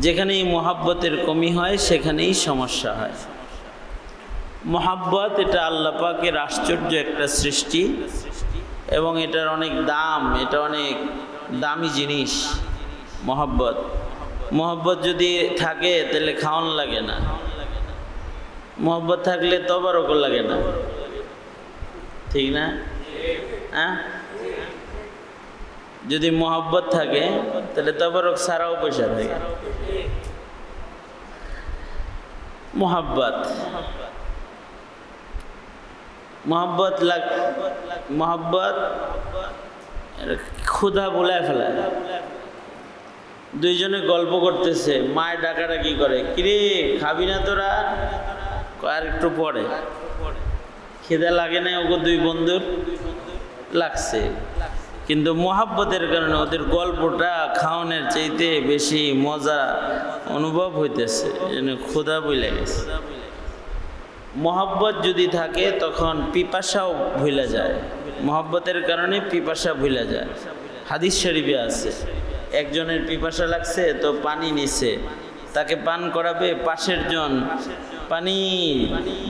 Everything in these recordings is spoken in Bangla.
যেখানেই মহাব্বতের কমি হয় সেখানেই সমস্যা হয়। মহাব্বত এটা আল্লাহ পাকের আশ্চর্য একটা সৃষ্টি এবং এটার অনেক দাম, এটা অনেক দামি জিনিস। মহব্বত যদি থাকে তাহলে খাওয়ান লাগে না, মহব্বত থাকলে তবারকও লাগে না, ঠিক না? হ্যাঁ, যদি মহব্বত থাকে তাহলে তবারক ছাড়াও পয়সা থাকে। মহব্বত ক্ষুধা বলে ফেলে। দুইজনে গল্প করতেছে, মায়ের ডাকাডাকি করে, কিরে খাবি না তোরা? আর একটু পরে। খিদা লাগে না ওগো দুই বন্ধুর? লাগছে, কিন্তু মহাব্বতের কারণে ওদের গল্পটা খাওয়ানোর চাইতে বেশি মজা অনুভব হইতেছে, ক্ষুধা বইলে গেছে। মহব্বত যদি থাকে তখন পিপাসাও ভুলে যায়, মহব্বতের কারণে পিপাসা ভুলে যায়। হাদিস শরীফে আছে, একজনের পিপাসা লাগছে তো পানি নিছে, তাকে পান করাবে, পাশের জন পানি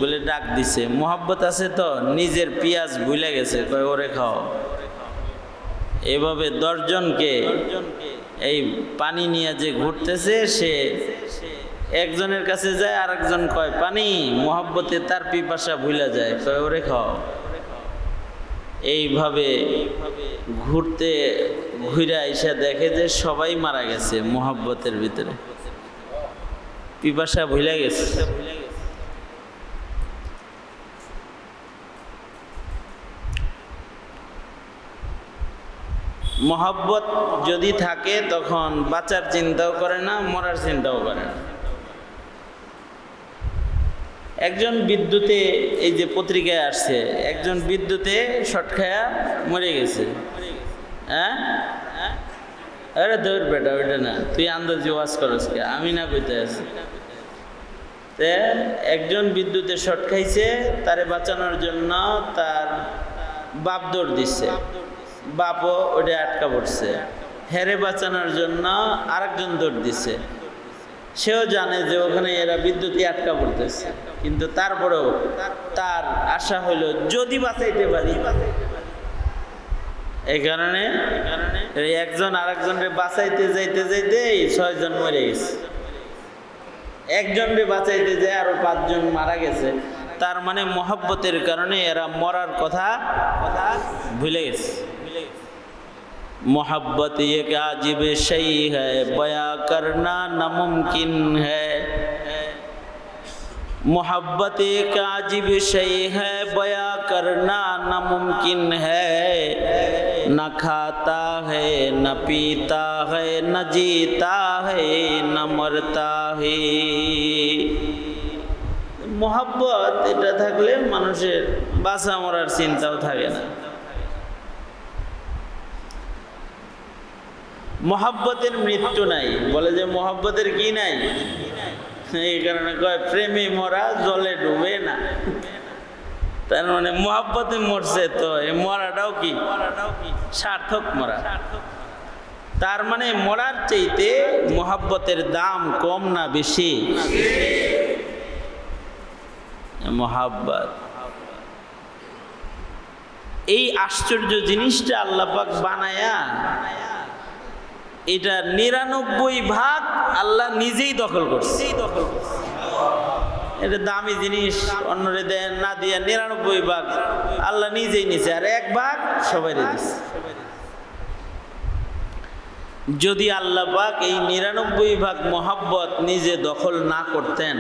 বলে ডাক দিছে। মহব্বত আছে তো নিজের পিয়াজ ভুলে গেছে, কয় ওরে খাও। এভাবে 10 জনকে এই পানি নিয়ে যে ঘুরতেছে, সে একজনের কাছে যায়, আর একজন কয় পানি, মহব্বতে তার পিপাসা ভুলে যায়, কয় ওরে খাও। এইভাবে ঘুরে এসে দেখে যে সবাই মারা গেছে মহব্বতের ভিতরে, পিপাসা ভুলে গেছে। মহব্বত যদি থাকে তখন বাঁচার চিন্তাও করে না, মরার চিন্তাও করে না। একজন বিদ্যুতে, এই যে পত্রিকায় আসছে, একজন বিদ্যুতে শর্ট খায়া মরে গেছে। হ্যাঁ, আরে তোর বেটা ওইটা না, তুই আন্দাজি ওয়াজ করস কে? আমি না কইতে আছি। একজন বিদ্যুতে শর্ট খাইছে, তারে বাঁচানোর জন্য তার বাপ দৌড় দিচ্ছে, বাপও ওটা আটকা পড়ছে। হেরে বাঁচানোর জন্য আরেকজন দৌড় দিছে, সেও জানে যে ওখানে এরা বিদ্যুৎই আটকা পড়তেছে, কিন্তু তারপরেও তার আশা হইল যদি বাঁচাইতে পারি। এই কারণে একজন আরেকজনকে বাঁচাইতে যাইতে যাইতে 6 জন মরে গেছে। একজনকে বাঁচাইতে যায় আরো 5 জন মারা গেছে। তার মানে মহব্বতের কারণে এরা মরার কথা ভুলে গেছে। मोहब्बत एक अजीब शई है, बयां करना नामुमकिन है। मोहब्बत एक अजीब शई है, बयां करना नामुमकिन है। न खाता है न पीता है, न जीता है न मरता है। मोहब्बत এটা থাকলে মানুষের বাঁচা মরার চিন্তাও থাকে না। মহব্বতের মৃত্যু নাই, বলে যে মহব্বতের কি নাই, এই কারণে কয় প্রেমে মরা জলে ডুবে না। তার মানে মহব্বতে মরছে, তো এই মরাটাও কি সার্থক মরা। তার মানে মরার চাইতে মহব্বতের দাম কম না বেশি? মহব্বত এই আশ্চর্য জিনিসটা আল্লাহ পাক বানায়া, এটা 99% আল্লাহ নিজেই দখল করছে। এটা দামি জিনিস, অন্যরে দেন না দিয়া 99% আল্লাহ নিজেই নিছে, আর 1% সবাই দিচ্ছে। যদি আল্লাহ পাক এই 99% মহব্বত নিজে দখল না করতেন,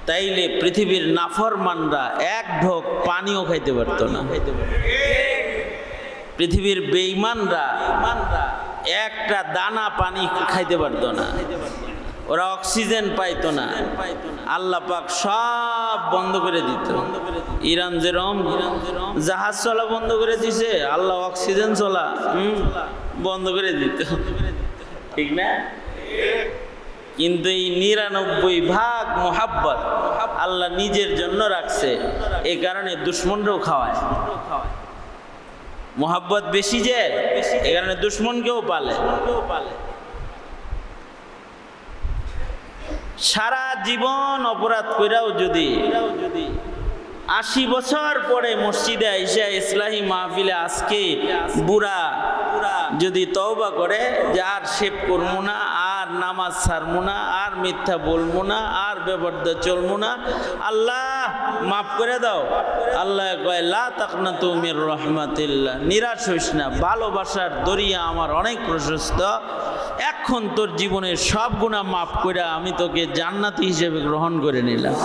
তাইলে পৃথিবীর নাফরমানরা 1 ঢোক পানিও খাইতে পারত না। পৃথিবীর বেঈমানরা একটা দানা পানি খাইতে পারতো না, ওরা অক্সিজেন পাইতো না। আল্লাহ পাক সব বন্ধ করে দিত। ইরান যেরকম জাহাজ চলা বন্ধ করে দিছে, আল্লাহ অক্সিজেন চলা বন্ধ করে দিত, ঠিক না? কিন্তু এই 99% মোহাব্বত আল্লাহ নিজের জন্য রাখছে, এই কারণে দুশ্মনরাও খাওয়ায়। মোহাব্বত বেশি যে, এই কারণে দুশ্মনকেও পালে। সারা জীবন অপরাধ কইরাও যদি 80 বছর পরে মসজিদে আইসা ইসলাহি মাহফিলে আজকে বুড়া যদি তওবা করে যে আর শেভ করবো না, আর নামাজ ছাড়বো না, আর মিথ্যা বলবো না, আর বেপরদা চলবো না, আল্লাহ মাফ করে দাও। আল্লাহ কয় লা তাকনাতু মির রাহমাতিল্লাহ, নিরাশ হইস না, ভালোবাসার দরিয়া আমার অনেক প্রশস্ত, এখন তোর জীবনের সব গুনাহ মাফ করে আমি তোকে জান্নাতি হিসেবে গ্রহণ করে নিলাম।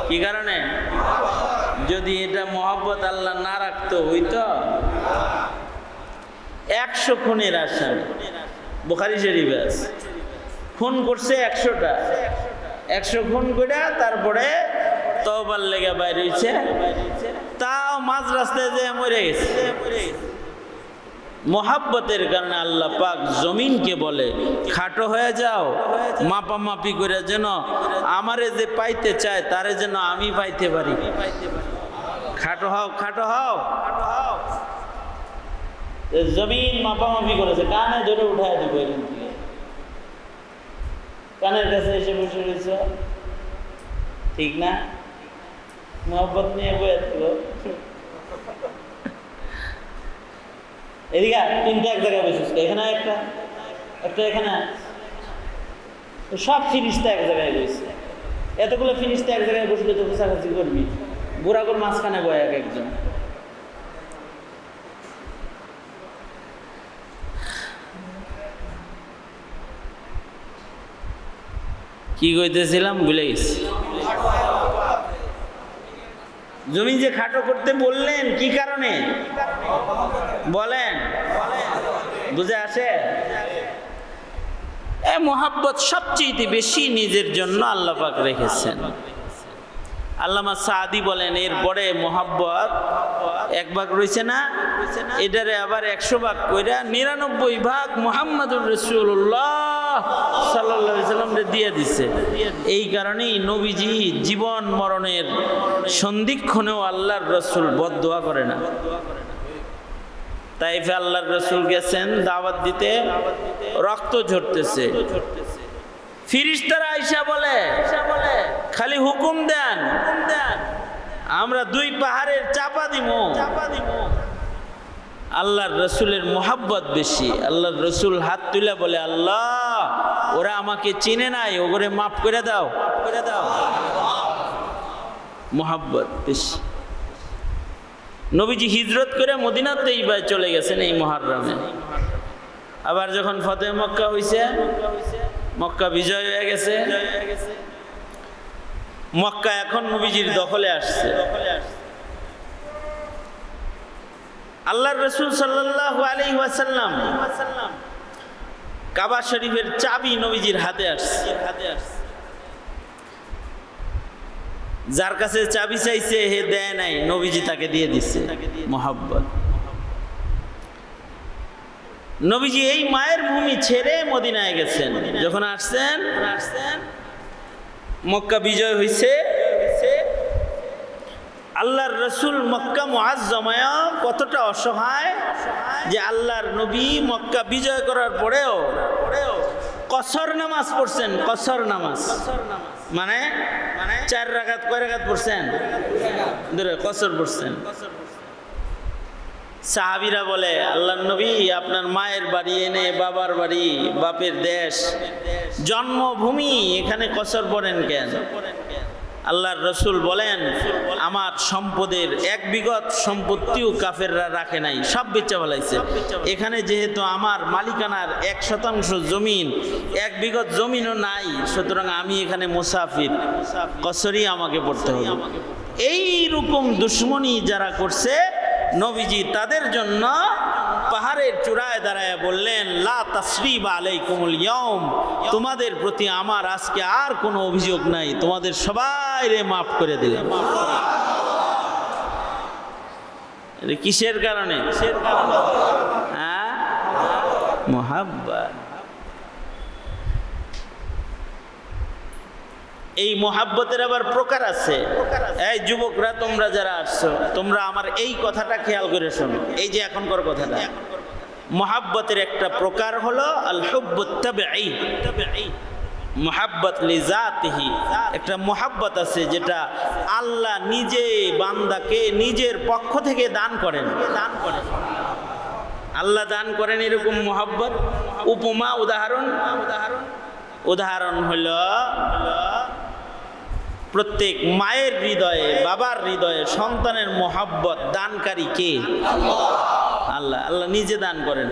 কি কারণে যদি এটা মহব্বত আল্লাহ না রাখতো হইতো 100 খুনের আসামি, বুখারী শরীফে আছে, খুন করছে 100টা, 100 খুন করে তারপরে তওবার লেগে বাইরে হইছে, তাও মাঝ রাস্তায় যে মরে গেছে। মহাব্বতের কারণে আল্লাহ পাক জমিনকে বলে খাটো হয়ে যাও, মাপামাপি করে যেন আমারে যে পাইতে চায় তারে যেন আমি পাইতে পারি। খাটো হও, খাটো হও। জমিন মাপামাপি করেছে, কানে ধরে উঠায় দিব, এখান থেকে কানের কাছে এসে বসে রয়েছে, ঠিক না? মহব্বত নিয়ে বয়ে থাকলো, এদিকে 3টা এক জায়গায় বসেছিল, এখানে একটা এখানে, সব ফিরিস্তা এক জায়গায় বসে, এতগুলো ফিরিস্তা এক জায়গায় বসলে তো কাছাকাছি করবি, বুড়াগুর মাঝখানে বয় এক একজন। কি কইতেছিলাম ভুলে গেছি। জমি যে খাটো করতে বললেন কি কারণে বলেন, বুঝে আসে? এই মোহাব্বত সবচেয়ে বেশি নিজের জন্য আল্লাহ পাক রেখেছেন। আল্লামা সাদি বলেন এরপরে মোহাব্বত 1 ভাগ রয়েছে না, এটারে আবার 100 ভাগ কইরা 99 ভাগ মুহাম্মাদুর রাসূলুল্লাহ সাল্লাল্লাহু আলাইহি সাল্লাম দিয়ে দিছে। এই কারণেই নবীজি জীবন মরণের সন্ধিক্ষণেও আল্লাহর রাসূল বদদোয়া করে না। তাইফে আল্লাহর রাসূল গেছেন দাওয়াত দিতে, রক্ত ঝরতেছে, ফিরিস্তারা আইসা বলে খালি হুকুম দেন, আমরা 2 পাহাড়ের চাপা দিব। আল্লাহর রসুলের মোহাব্বত বেশি। আল্লাহর রসুল হাত তুলে বলে আল্লাহ ওরা আমাকে চিনে নাই, ওগরে মাফ করে দাও। মোহাব্বত বেশি। নবীজি হিজরত করে মদিনাতেই চলে গেছেন এই মুহররমে। আবার যখন ফতেহ মক্কা হইছে, মক্কা বিজয় হয়ে গেছে, মক্কা এখন নবীজির দখলে আসছে। আল্লাহর রাসূল সাল্লাল্লাহু আলাইহি ওয়াসাল্লাম কাবা শরীফের চাবি নবীজির হাতে আসছে। যার কাছে চাবি চাইছে হে দেয় নাই, নবীজি তাকে দিয়ে দিচ্ছে। মোহাব্বত। নবীজি এই মায়ের ভূমি ছেড়ে মদিনায় গেছেন। যখন আসছেন মক্কা বিজয় হইছে, আল্লাহর রসুল মক্কা মুআজ্জমায় কতটা অসহায় যে আল্লাহর নবী মক্কা বিজয় করার পরেও কসর নামাজ পড়ছেন। কসর নামাজ মানে 4 রাকাত, কয় রাকাত পড়ছেন? কসর পড়ছেন। সাহাবীরা বলে আল্লাহর নবী আপনার মায়ের বাড়ি এনে, বাবার বাড়ি, বাপের দেশ, জন্মভূমি, এখানে কসর পড়েন কেন? আল্লাহর রসুল বলেন আমার সম্পদের 1 বিঘত সম্পত্তিও কাফেররা রাখে নাই, সব বেচা ফেলাইছে। এখানে যেহেতু আমার মালিকানার 1% জমিন, 1 বিঘত জমিনও নাই, সুতরাং আমি এখানে মুসাফির, কসরই আমাকে পড়তে হবে। এই রকম দুশ্মনী যারা করছে নবীজি তাদের জন্য পাহাড়ের চূড়ায় দাঁড়ায় বললেন লা তাসরিবা আলাইকুমুল ইয়াউম, তোমাদের প্রতি আমার আজকে আর কোনো অভিযোগ নাই, তোমাদের সবাইরে মাফ করে দিলাম। কিসের কারণে? হ্যাঁ, মুহাব্বত। এই মোহাব্বতের আবার প্রকার আছে। এই যুবকরা তোমরা যারা আসছো, তোমরা আমার এই কথাটা খেয়াল করে শোনো। এই যে এখনকার কথাটা, মুহাব্বতের একটা প্রকার হলো আল হুব্বুত তাবঈ, মুহাব্বত লিজাতিহি, একটা মুহাব্বত আছে যেটা আল্লাহ নিজে বান্দাকে নিজের পক্ষ থেকে দান করেন। আল্লাহ দান করেন এরকম মুহাব্বত। উপমা, উদাহরণ হলো প্রত্যেক মায়ের হৃদয়ে, বাবার হৃদয়ে সন্তানের মুহাব্বত দানকারী কে? আল্লাহ। আল্লাহ নিজে দান করেন।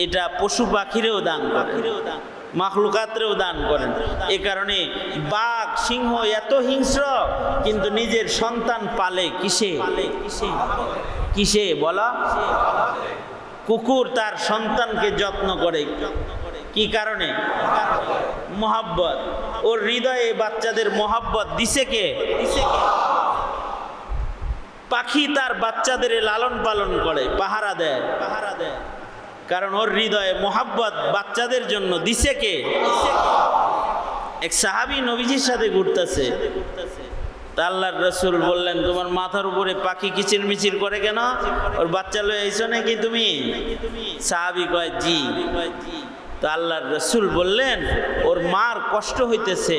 এটা পশু পাখিরেও দান করেন, মাখলুকাতরেও দান করেন। এ কারণে বাঘ, সিংহ এত হিংস্র কিন্তু নিজের সন্তান পালে কিসে বলা? কুকুর তার সন্তানকে যত্ন করে কি কারণে? মুহাব্বত। ওর হৃদয়ে বাচ্চাদের মুহাব্বত দিছে কে? পাখি তার বাচ্চাদের লালন পালন করে, পাহারা দেয়, কারণ ওর হৃদয়ে মুহাব্বত বাচ্চাদের জন্য দিছে কে? এক সাহাবী নবীজির সাথে ঘুরতেছে, তা আল্লাহর রাসূল বললেন, তোমার মাথার উপরে পাখি কিচির মিচির করে কেন? ওর বাচ্চা লয়ে আইছো নাকি তুমি? সাহাবী কয় জি। তো আল্লাহর রাসূল বললেন, ওর মার কষ্ট হইতেছে,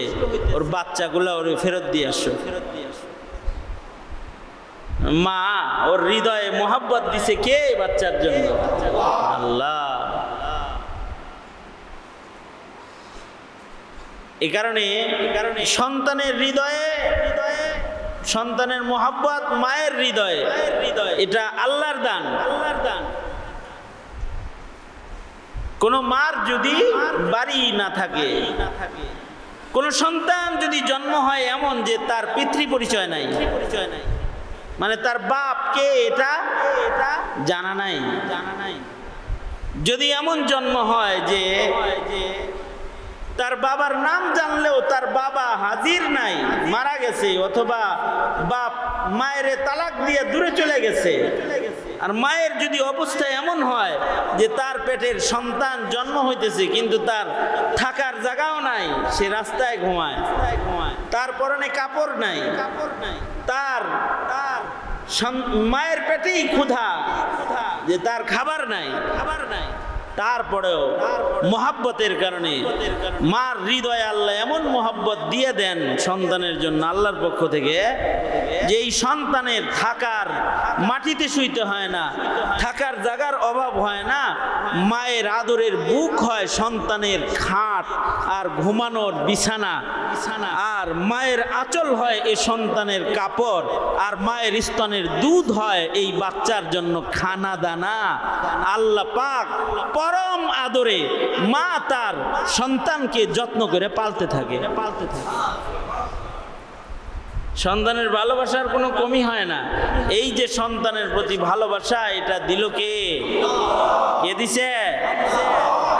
ওর বাচ্চাগুলা ওরে ফেরত দিয়ে আসো। মা ওর হৃদয়ে মুহাব্বত দিছে কে বাচ্চার জন্য? আল্লাহ। এই কারণে সন্তানের হৃদয়ে সন্তানের মুহাব্বত মায়ের হৃদয়ে, এটা আল্লাহর দান। কোন মার যদি বাড়ি না থাকে, কোন সন্তান যদি জন্ম হয় এমন যে তার পিতৃ পরিচয় নাই, মানে তার বাপ কে এটা জানা নাই, যদি এমন জন্ম হয় যে তার বাবার নাম জানলেও তার বাবা হাজির নাই, মারা গেছে, অথবা বাপ মায়ের তালাক দিয়ে দূরে চলে গেছে, আর মায়ের যদি অবস্থা এমন হয় যে তার পেটের সন্তান জন্ম হইতেছে কিন্তু তার থাকার জায়গাও নাই, সে রাস্তায় ঘুমায়, তার পরনে কাপড় নাই, তার মায়ের পেটেই ক্ষুধা, যে তার খাবার নাই, তারপরেও মুহাব্বতের কারণে মার হৃদয়ে আল্লাহ এমন মুহাব্বত দিয়ে দেন সন্তানের জন্য আল্লাহর পক্ষ থেকে, যে এই সন্তানের থাকার, মাটিতে শুইতে হয় না, থাকার জায়গার অভাব হয় না, মায়ের আদরের বুক হয় সন্তানের খাট আর ঘুমানোর বিছানা, আর মায়ের আঁচল হয় এই সন্তানের কাপড়, আর মায়ের স্তনের দুধ হয় এই বাচ্চার জন্য খানা দানা। আল্লাহ পাক পরম আদরে মা তার সন্তানকে যত্ন করে পালতে থাকে। সন্তানের ভালোবাসার কোনো কমি হয় না। এই যে সন্তানের প্রতি ভালোবাসা, এটা দিল কে দিছে?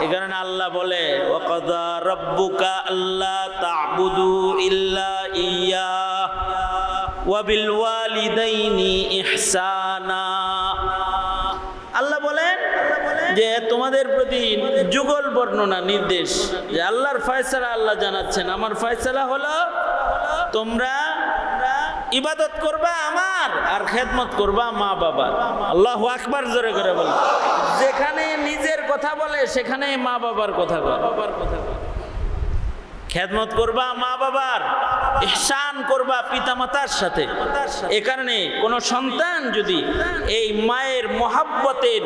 এই কারণে আল্লাহ বলে, ওয়াকাদা রাব্বুকা আল্লা তা'বুদু ইল্লা ইয়্যাহ ওয়া বিল ওয়ালিদাইনি ইহসানা। আল্লাহ বলেন যে তোমাদের প্রতি যুগল বর্ণনা, নির্দেশ, যে আল্লাহর ফয়সালা আল্লাহ জানাচ্ছেন, আমার ফয়সালা হলো তোমরা ইবাদত করবা আমার, আর খেদমত করবা মা বাবার। আল্লাহু আকবার, জোরে করে বল। যেখানে নিজের কথা বলে সেখানে মা বাবার কথা বলে। খেদমত করবা মা বাবার, ইহসান করবা পিতামাতার সাথে। এ কারণে কোন সন্তান যদি এই মায়ের মুহাব্বতের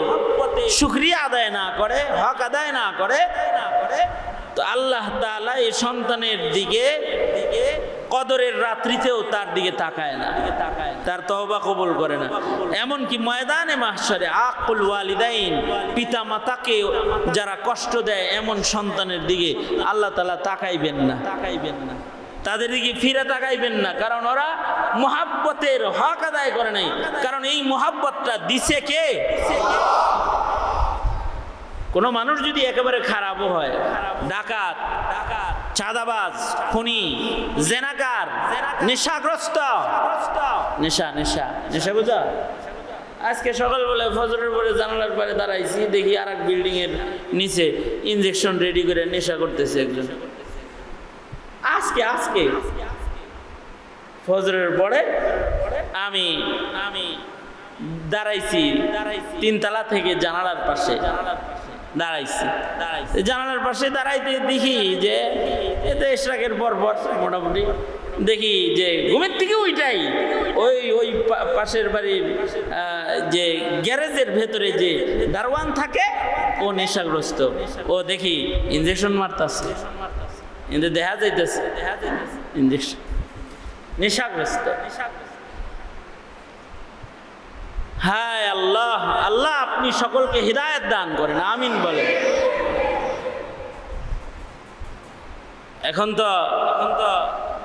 শুকরিয়া আদায় না করে, হক আদায় না করে, তো আল্লাহ তাআলা এই সন্তানের দিকে কদরের রাত্রিতেও তার দিকে তাকায় না, তার তওবা কবুল করে না। এমনকি ময়দানে মাহশরে আকুল ওয়ালিদাইন, পিতা মাতাকে যারা কষ্ট দেয় এমন সন্তানের দিকে আল্লাহ তাআলা তাকাইবেন না, তাদের দিকে ফিরে তাকাইবেন না, কারণ ওরা মুহাব্বতের হক আদায় করে নাই। কারণ এই মুহাব্বতটা দিছে কে? কোনো মানুষ যদি একেবারে খারাপও হয়, ডাকাত, চাঁদাবাজ, খুনি, জেনাকার, নেশাগ্রস্ত, নেশা বুঝা। আজকে সকালবেলা ফজরের পরে জানালার পরে দাঁড়াইছি, দেখি আর এক বিল্ডিং এর নিচে ইনজেকশন রেডি করে নেশা করতেছে একজন। আজকে ফজরের পরে আমি দাঁড়াইছি তিনতলা থেকে জানালার পাশে দাঁড়াইছি জানালার পাশে দাঁড়াইতে দেখি যে এতে ইশরাকের পর মোটামুটি দেখি যে ঘুমের থেকে ওইটাই ওই পাশের বাড়ির যে গ্যারেজের ভেতরে যে দারোয়ান থাকে ও নেশাগ্রস্ত, ও দেখি ইঞ্জেকশন মারতেছে, কিন্তু দেখা যাইতেছে ইঞ্জেকশন, নেশাগ্রস্ত। হায় আল্লাহ, আল্লাহ আপনি সকলকে হিদায়াত দান করেন, আমিন বলেন। এখন তো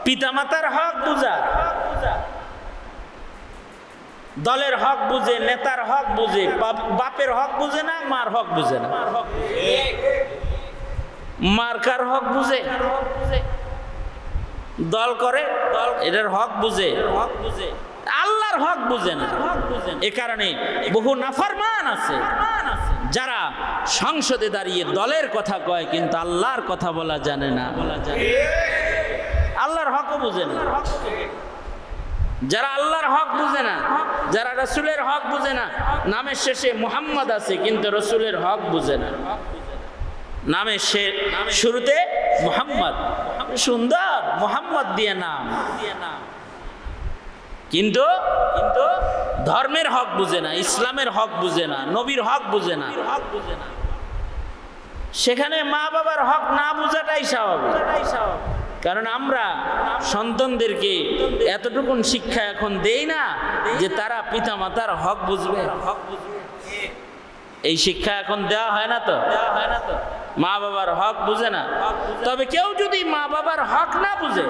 পিতামাতার হক বুঝা, দলের হক বুঝে, নেতার হক বুঝে, বাপের হক বুঝে না, মার হক বুঝে না। মার্কার হক বুঝে, দল করে এটার হক বুঝে, আল্লাহর হক বুঝে না। এ কারণে বহু নাফরমান আছে যারা সংসদে দাঁড়িয়ে দলের কথা কয় কিন্তু আল্লাহর কথা বলা জানে না, আল্লাহর হকও বুঝে না। যারা আল্লাহর হক বুঝে না, যারা রসুলের হক বুঝে না, নামের শেষে মুহাম্মদ আছে কিন্তু রসুলের হক বুঝে না। নামের শুরুতে মুহাম্মদ, সুন্দর মুহাম্মদ দিয়ে নাম, কিন্তু ধর্মের হক বুঝে না, ইসলামের হক বুঝে না, নবীর হক বুঝে না। সেখানে মা বাবার হক না বুঝাটাই স্বাভাবিক, কারণ আমরা সন্তানদেরকে এতটুকুন শিক্ষা এখন দেই না যে তারা পিতা মাতার হক বুঝবে। এই শিক্ষা এখন দেওয়া হয় না তো, মা বাবার হক বুঝে না। তবে কেউ যদি মা বাবার হক না বুঝে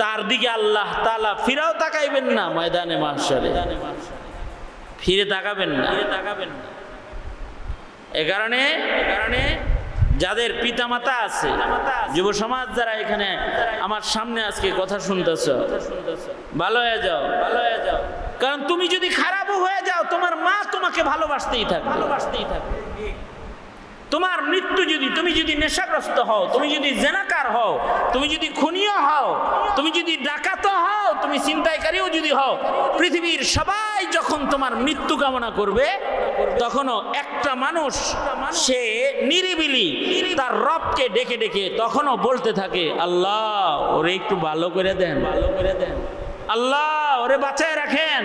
তার দিকে আল্লাহ তাআলা ফিরেও তাকাইবেন না, ময়দানে মাহশরে ফিরে তাকাবেন না। এ কারণে যাদের পিতামাতা আছে, যুব সমাজ যারা এখানে আমার সামনে আজকে কথা শুনতেছ, ভালো হয়ে যাও, কারণ তুমি যদি খারাপও হয়ে যাও তোমার মা তোমাকে ভালোবাসতেই থাকবে। তোমার মৃত্যু তুমি যদি নেশাগ্রস্ত হও, তুমি যদি জেনাকার হও, তুমি যদি খুনিও হও, তুমি যদি ডাকাত হও, তুমি ছিনতাইকারীও যদি হও, পৃথিবীর সবাই যখন তোমার মৃত্যু কামনা করবে তখনও একটা মানুষ সে নিরিবিলি তার রবকে ডেকে ডেকে তখনও বলতে থাকে, আল্লাহ ওরে একটু ভালো করে দেন, আল্লাহ ওরে বাঁচায় রাখেন।